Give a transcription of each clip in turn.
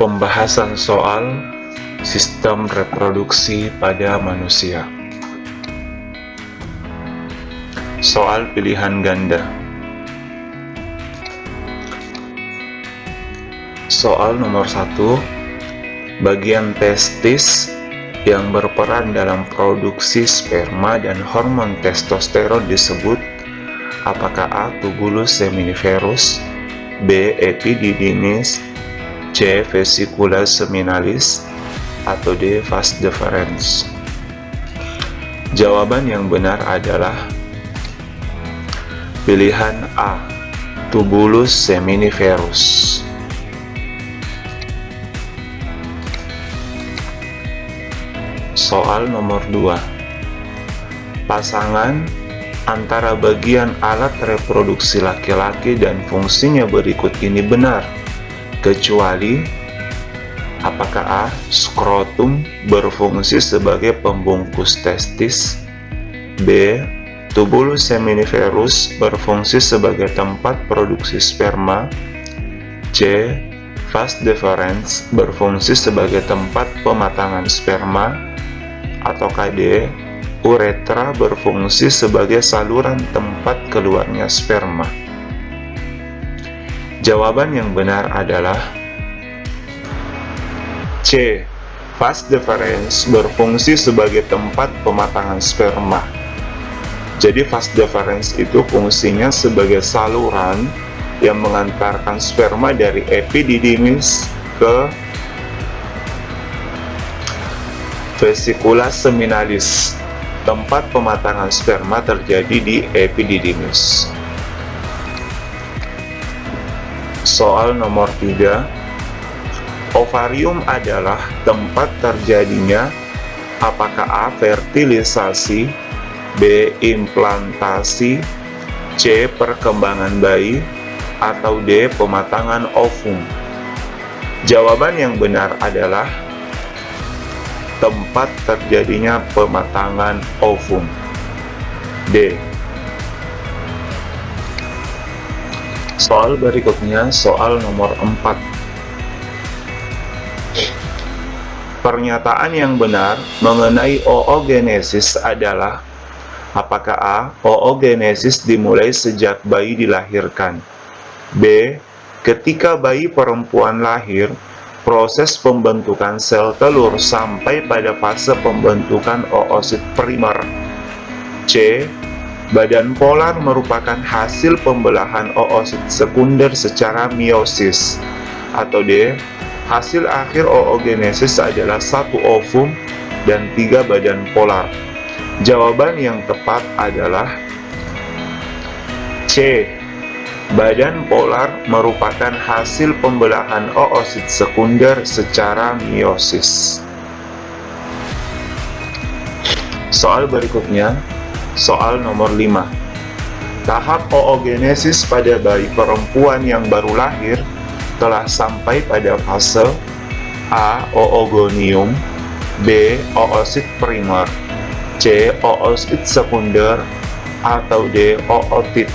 pembahasan soal sistem reproduksi pada manusia. Soal pilihan ganda. Soal nomor 1. Bagian testis yang berperan dalam produksi sperma dan hormon testosteron disebut apakah A. Tubulus seminiferus, B. Epididymis, C. Vesicula seminalis, atau D. Vas deferens? Jawaban yang benar adalah pilihan A. Tubulus seminiferus. Soal nomor 2. Pasangan antara bagian alat reproduksi laki-laki dan fungsinya berikut ini benar, kecuali apakah A. Skrotum berfungsi sebagai pembungkus testis, B. Tubulus seminiferus berfungsi sebagai tempat produksi sperma, C. Vas deferens berfungsi sebagai tempat pematangan sperma, atau D. Uretra berfungsi sebagai saluran tempat keluarnya sperma. Jawaban yang benar adalah C. Vas deferens berfungsi sebagai tempat pematangan sperma. Jadi vas deferens itu fungsinya sebagai saluran yang mengantarkan sperma dari epididymis ke vesicula seminalis. Tempat pematangan sperma terjadi di epididymis. Soal nomor 3. Ovarium adalah tempat terjadinya apakah A. Fertilisasi, B. Implantasi, C. Perkembangan bayi, atau D. Pematangan ovum? Jawaban yang benar adalah tempat terjadinya pematangan ovum, D. Soal berikutnya, soal nomor 4. Pernyataan yang benar mengenai oogenesis adalah apakah A. Oogenesis dimulai sejak bayi dilahirkan, B. Ketika bayi perempuan lahir, proses pembentukan sel telur sampai pada fase pembentukan oosit primer, C. Badan polar merupakan hasil pembelahan oosit sekunder secara meiosis, atau D. Hasil akhir oogenesis adalah 1 ovum dan 3 badan polar. Jawaban yang tepat adalah C. Badan polar merupakan hasil pembelahan oosit sekunder secara meiosis. Soal berikutnya, soal nomor 5. Tahap oogenesis pada bayi perempuan yang baru lahir telah sampai pada fase A. Oogonium, B. Oosit primer, C. Oosit sekunder, atau D. ootit?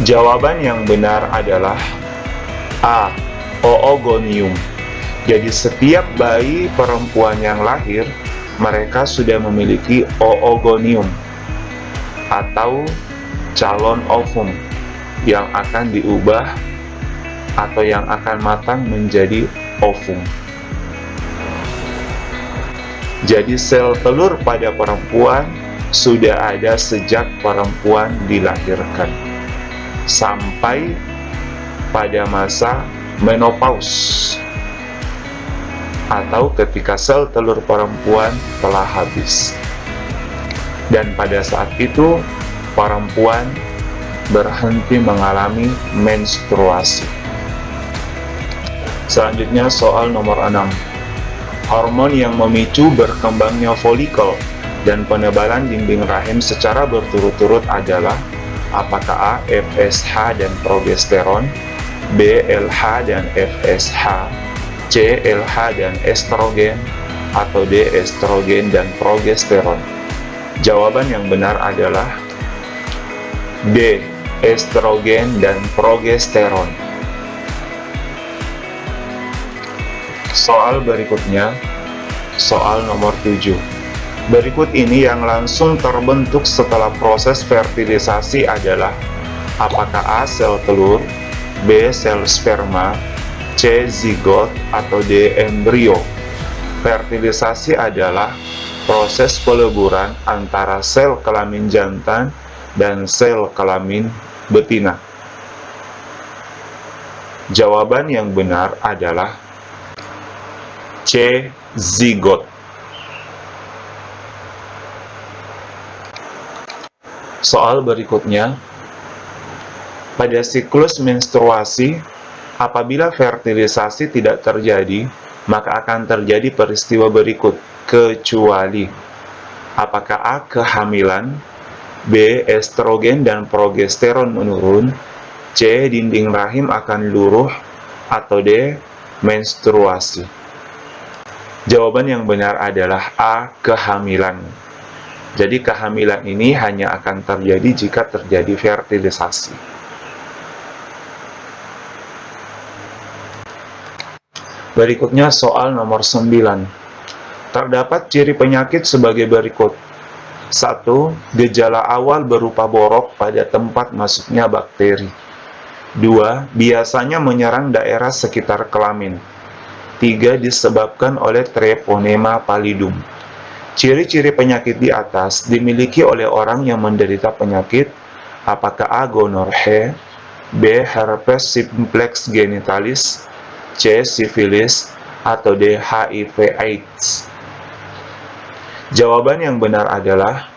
Jawaban yang benar adalah A. Oogonium. Jadi setiap bayi perempuan yang lahir, mereka sudah memiliki oogonium atau calon ovum yang akan diubah atau yang akan matang menjadi ovum. Jadi sel telur pada perempuan sudah ada sejak perempuan dilahirkan sampai pada masa menopause atau ketika sel telur perempuan telah habis. Dan pada saat itu perempuan berhenti mengalami menstruasi. Selanjutnya soal nomor 6. Hormon yang memicu berkembangnya folikel dan penebalan dinding rahim secara berturut-turut adalah apakah A. FSH dan progesteron, B. LH dan FSH, C. LH dan estrogen, atau D. Estrogen dan progesteron? Jawaban yang benar adalah D. Estrogen dan progesteron. Soal berikutnya, soal nomor 7. Berikut ini yang langsung terbentuk setelah proses fertilisasi adalah: apakah A. sel telur, B. sel sperma, C. zigot, atau D. embrio? Fertilisasi adalah proses peleburan antara sel kelamin jantan dan sel kelamin betina. Jawaban yang benar adalah C. zigot. Soal berikutnya, pada siklus menstruasi, apabila fertilisasi tidak terjadi, maka akan terjadi peristiwa berikut, kecuali: apakah A. kehamilan, B. estrogen dan progesteron menurun, C. dinding rahim akan luruh, atau D. menstruasi. Jawaban yang benar adalah A. kehamilan. Jadi kehamilan ini hanya akan terjadi jika terjadi fertilisasi. Berikutnya soal nomor 9. Terdapat ciri penyakit sebagai berikut. 1. Gejala awal berupa borok pada tempat masuknya bakteri. 2. Biasanya menyerang daerah sekitar kelamin. 3. Disebabkan oleh Treponema pallidum. Ciri-ciri penyakit di atas dimiliki oleh orang yang menderita penyakit: apakah A. gonorrhea, B. herpes simplex genitalis, C. sifilis, atau D. HIV/AIDS. Jawaban yang benar adalah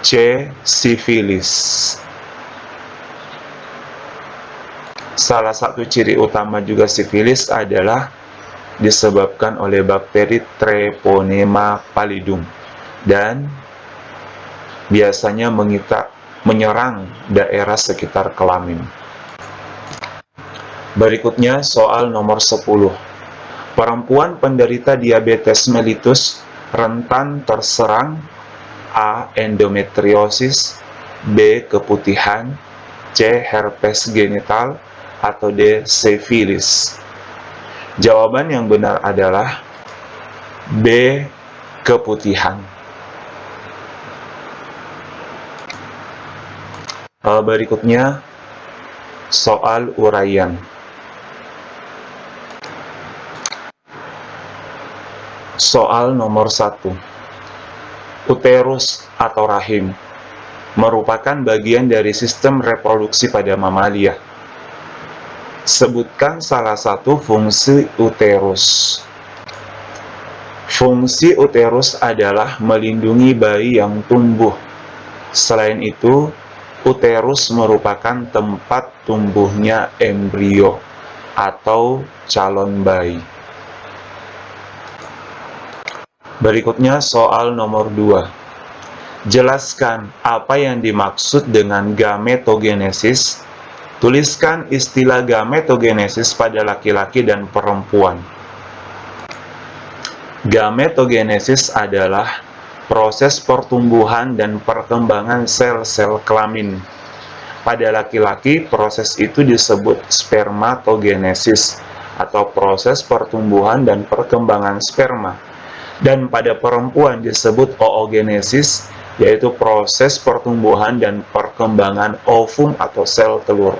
C. sifilis. Salah satu ciri utama juga sifilis adalah disebabkan oleh bakteri Treponema pallidum dan biasanya menyerang daerah sekitar kelamin. Berikutnya soal nomor 10. Perempuan penderita diabetes mellitus rentan terserang: A. endometriosis, B. keputihan, C. herpes genital, atau D. sifilis. Jawaban yang benar adalah B. keputihan. Berikutnya soal uraian. Soal nomor 1. Uterus atau rahim merupakan bagian dari sistem reproduksi pada mamalia. Sebutkan salah satu fungsi uterus. Fungsi uterus adalah melindungi bayi yang tumbuh. Selain itu, uterus merupakan tempat tumbuhnya embrio atau calon bayi. Berikutnya soal nomor 2. Jelaskan apa yang dimaksud dengan gametogenesis. Tuliskan istilah gametogenesis pada laki-laki dan perempuan. Gametogenesis adalah proses pertumbuhan dan perkembangan sel-sel kelamin. Pada laki-laki, proses itu disebut spermatogenesis atau proses pertumbuhan dan perkembangan sperma. Dan pada perempuan disebut oogenesis, yaitu proses pertumbuhan dan perkembangan ovum atau sel telur.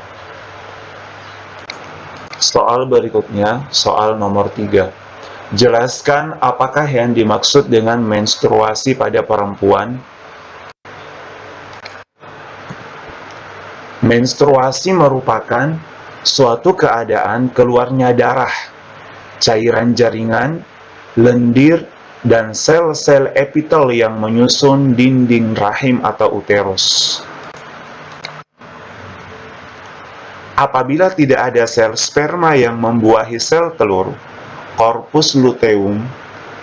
Soal berikutnya, soal nomor 3. Jelaskan apakah yang dimaksud dengan menstruasi pada perempuan. Menstruasi merupakan suatu keadaan keluarnya darah, cairan jaringan, lendir, dan sel-sel epitel yang menyusun dinding rahim atau uterus. Apabila tidak ada sel sperma yang membuahi sel telur, korpus luteum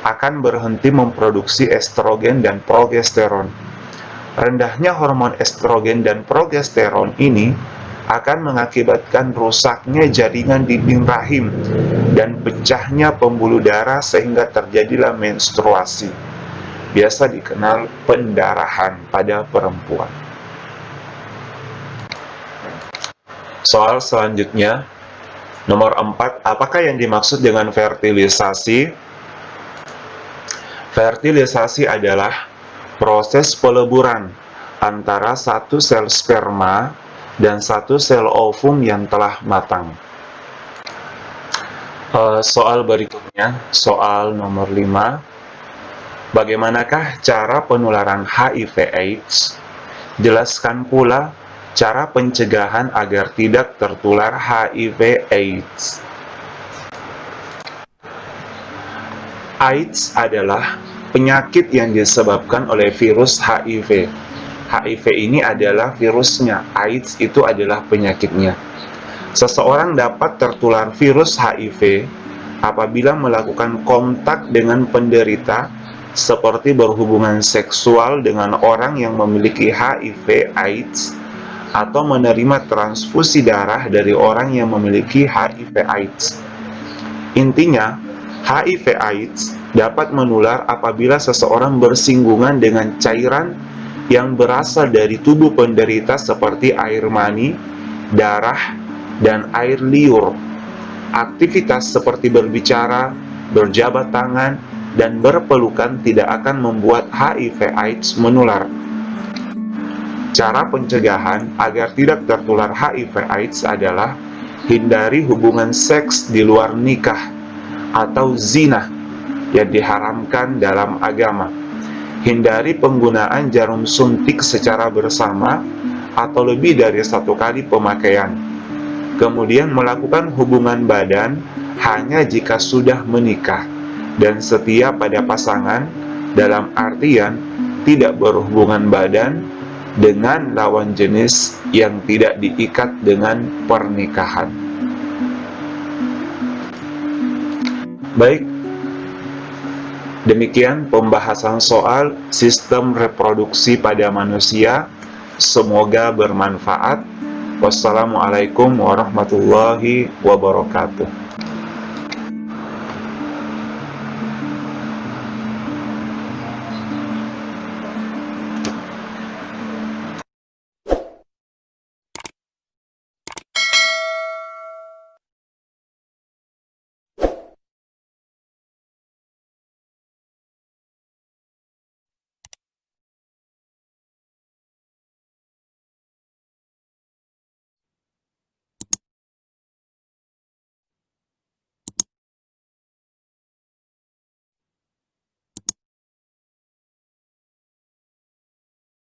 akan berhenti memproduksi estrogen dan progesteron. Rendahnya hormon estrogen dan progesteron ini akan mengakibatkan rusaknya jaringan dinding rahim dan pecahnya pembuluh darah sehingga terjadilah menstruasi. Biasa dikenal pendarahan pada perempuan. Soal selanjutnya, Nomor 4, apakah yang dimaksud dengan fertilisasi? Fertilisasi adalah proses peleburan antara satu sel sperma dan satu sel ovum yang telah matang. Soal berikutnya, soal nomor 5. Bagaimanakah cara penularan HIV/AIDS? Jelaskan pula cara pencegahan agar tidak tertular HIV/AIDS. AIDS adalah penyakit yang disebabkan oleh virus HIV. HIV ini adalah virusnya, AIDS itu adalah penyakitnya. Seseorang dapat tertular virus HIV apabila melakukan kontak dengan penderita seperti berhubungan seksual dengan orang yang memiliki HIV/AIDS atau menerima transfusi darah dari orang yang memiliki HIV/AIDS. Intinya, HIV/AIDS dapat menular apabila seseorang bersinggungan dengan cairan yang berasal dari tubuh penderita seperti air mani, darah, dan air liur. Aktivitas seperti berbicara, berjabat tangan, dan berpelukan tidak akan membuat HIV/AIDS menular. Cara pencegahan agar tidak tertular HIV/AIDS adalah hindari hubungan seks di luar nikah atau zina yang diharamkan dalam agama. Hindari penggunaan jarum suntik secara bersama atau lebih dari satu kali pemakaian. Kemudian melakukan hubungan badan hanya jika sudah menikah dan setia pada pasangan, dalam artian tidak berhubungan badan dengan lawan jenis yang tidak diikat dengan pernikahan. Baik, demikian pembahasan soal sistem reproduksi pada manusia. Semoga bermanfaat. Wassalamualaikum warahmatullahi wabarakatuh.